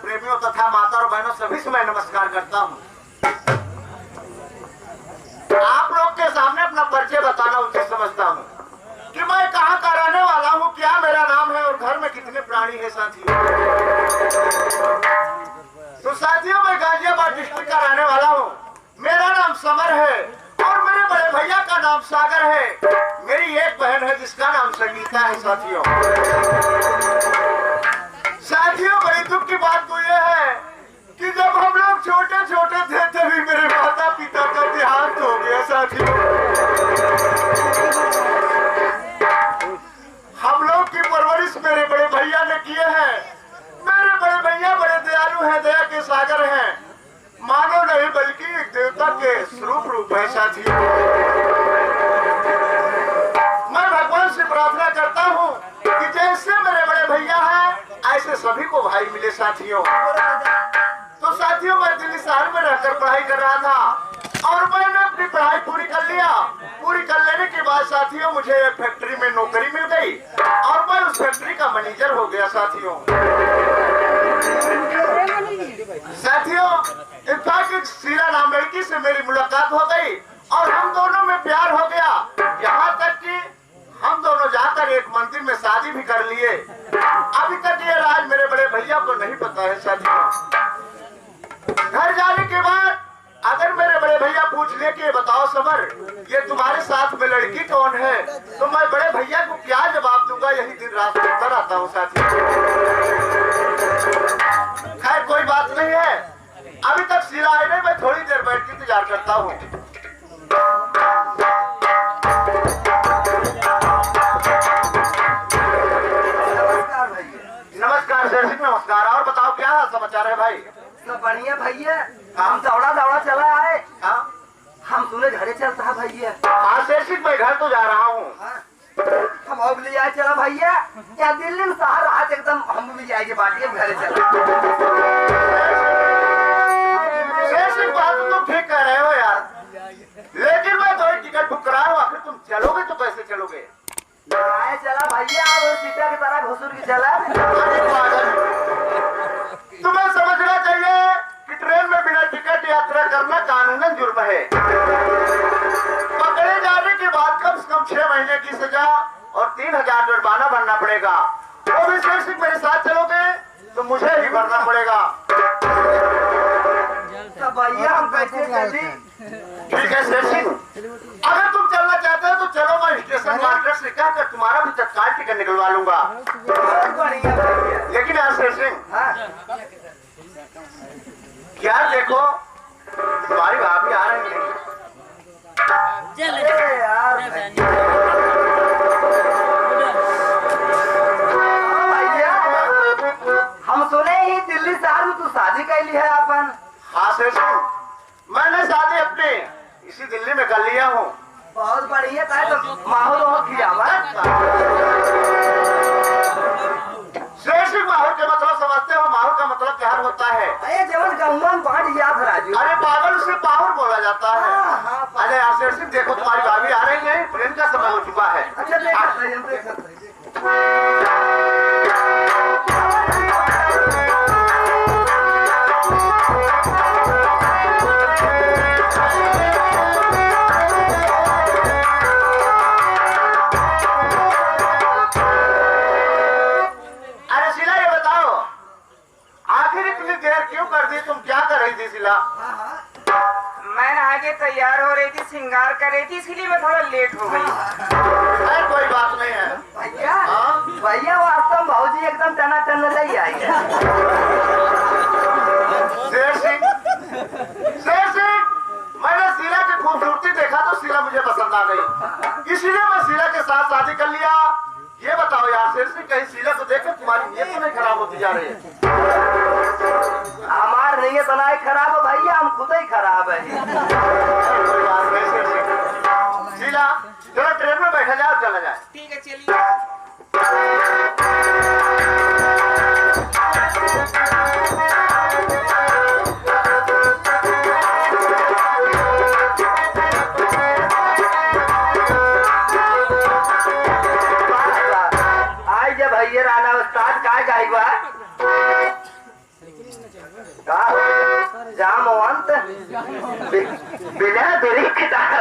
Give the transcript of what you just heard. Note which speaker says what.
Speaker 1: प्रेमियों तथा माता और बहनों सभी से मैं नमस्कार करता हूँ। आप लोग के सामने अपना परिचय बताना उचित समझता हूँ कि मैं कहाँ का रहने वाला हूँ, क्या मेरा नाम है और घर में कितने प्राणी है साथियों। तो साथियों मैं गाजियाबाद डिस्ट्रिक्ट का रहने वाला हूँ। मेरा नाम समर है और मेरे बड़े भैया का नाम सागर है। मेरी एक बहन है जिसका नाम संगीता है साथियों। साथियों बड़ी दुख की बात तो यह है कि जब हम लोग छोटे छोटे थे तभी मेरे माता पिता का देहांत हो गया साथियों। हम लोग की परवरिश मेरे बड़े भैया ने किए हैं। मेरे बड़े भैया बड़े दयालु हैं, दया के सागर हैं, मानो नहीं बल्कि एक देवता के स्वरूप रूप है साथियों। मैं भगवान से प्रार्थना करता हूँ कि जैसे मेरे बड़े भैया हैं ऐसे सभी को भाई मिले साथियों। तो साथियों मैं दिल्ली शहर में रहकर पढ़ाई कर रहा था और मैंने अपनी पढ़ाई पूरी कर लिया। पूरी कर लेने के बाद साथियों मुझे एक फैक्ट्री में नौकरी मिल गई और मैं उस फैक्ट्री का मैनेजर हो गया साथियों। साथियों इनफैक्ट शीला नाम लड़की से मेरी मुलाकात हो गई और हम दोनों में प्यार हो गया। यहाँ तक कि हम दोनों जाकर एक मंदिर में शादी भी कर लिए। अभी तक ये राज मेरे बड़े भैया को नहीं पता है साथियों। घर जाने के बाद अगर मेरे बड़े भैया पूछ ले कि बताओ समर ये तुम्हारे साथ में लड़की कौन है, तो मैं बड़े भैया को क्या जवाब दूंगा, यही दिन रात करता रहता हूँ साथियों। खैर कोई बात नहीं है, अभी तक शीला आई नहीं, मैं थोड़ी देर बैठ के इंतजार करता हूँ। नमस्कार सर जी, नमस्कार। और बताओ क्या समाचार है भाई?
Speaker 2: सब बढ़िया भैया। हम दौड़ा दौड़ा चला आए।
Speaker 1: हाँ
Speaker 2: हम सुने घरे चलता है भैया।
Speaker 1: हाँ शेरसिंह मैं घर तो जा रहा हूँ।
Speaker 2: हम अब ले आए चला भैया। या दिल्ली में शहर आज एकदम हम भी जाएंगे बाटी घरे चला।
Speaker 1: शेरसिंह बात तुम ठीक कह रहे हो यार, लेकिन मैं तो टिकट बुक करा हूँ। आखिर तुम चलोगे तो कैसे चलोगे?
Speaker 2: चला भैया और सीटा की तरह घुसुर के चला।
Speaker 1: तुम्हें समझना चाहिए कि ट्रेन में बिना टिकट यात्रा करना कानूनन जुर्म है। पकड़े जाने के बाद कम से कम 6 महीने की सजा और 3000 जुर्माना भरना पड़ेगा। वो भी शेरसिंह मेरे साथ चलोगे तो मुझे ही भरना पड़ेगा।
Speaker 2: तो भैया हम कैसे चली?
Speaker 1: ठीक है शेरसिंह, अगर तुम चलना चाहते हो तो चलो, मैं स्टेशन मास्टर से कहकर तुम्हारा भी तत्काल टिकट निकलवा लूंगा।
Speaker 2: बढ़िया भैया।
Speaker 1: लेकिन यार शेरसिंह क्या देखो तुम्हारी भाभी आ रही है।
Speaker 2: यार भैया हम सुने ही दिल्ली शहर में तू शादी कैली है अपन।
Speaker 1: हाँ शेरसिंह, मैंने शादी अपने इसी दिल्ली में कर लिया हूँ।
Speaker 2: बहुत बढ़िया था। तो माहौल हो किया
Speaker 1: शेरसिंह माहौल के मतलब समझते हो? माहौल का मतलब क्या होता है?
Speaker 2: अरे जवन गंगा में बाढ़ याद राजू।
Speaker 1: अरे पागल, उसे पावर बोला जाता है। अरे यार शेरसिंह देखो तुम्हारी भाभी आ रही है, ट्रेन का समय हो चुका है।
Speaker 2: अच्छा देख
Speaker 3: मैं आगे तैयार हो रही थी, श्रृंगार कर रही थी, इसलिए मैं थोड़ा लेट हो गई।
Speaker 1: कोई बात नहीं है
Speaker 2: भैया। भैया वास्तव में भाऊजी एकदम टना टन ले आई है।
Speaker 1: शेरसिंह मैंने शीला की खूबसूरती देखा तो शीला मुझे पसंद पसंद आ गई, इसीलिए मैं शीला के साथ शादी कर लिया। ये बताओ यार शेरसी, कहीं शीला को देख तुम्हारी नीयत तो नहीं खराब होती जा रही है?
Speaker 2: हमार नीयत नहीं खराब है भैया, हम खुद ही खराब है।
Speaker 1: कोई बात नहीं शेरसी। शीला जरा ट्रेन में बैठा जाए, चला जाए।
Speaker 3: ठीक है चलिए।
Speaker 2: आई जब भैया राना उस्ताद का गायबा का जामवंत बिना तेरी किताब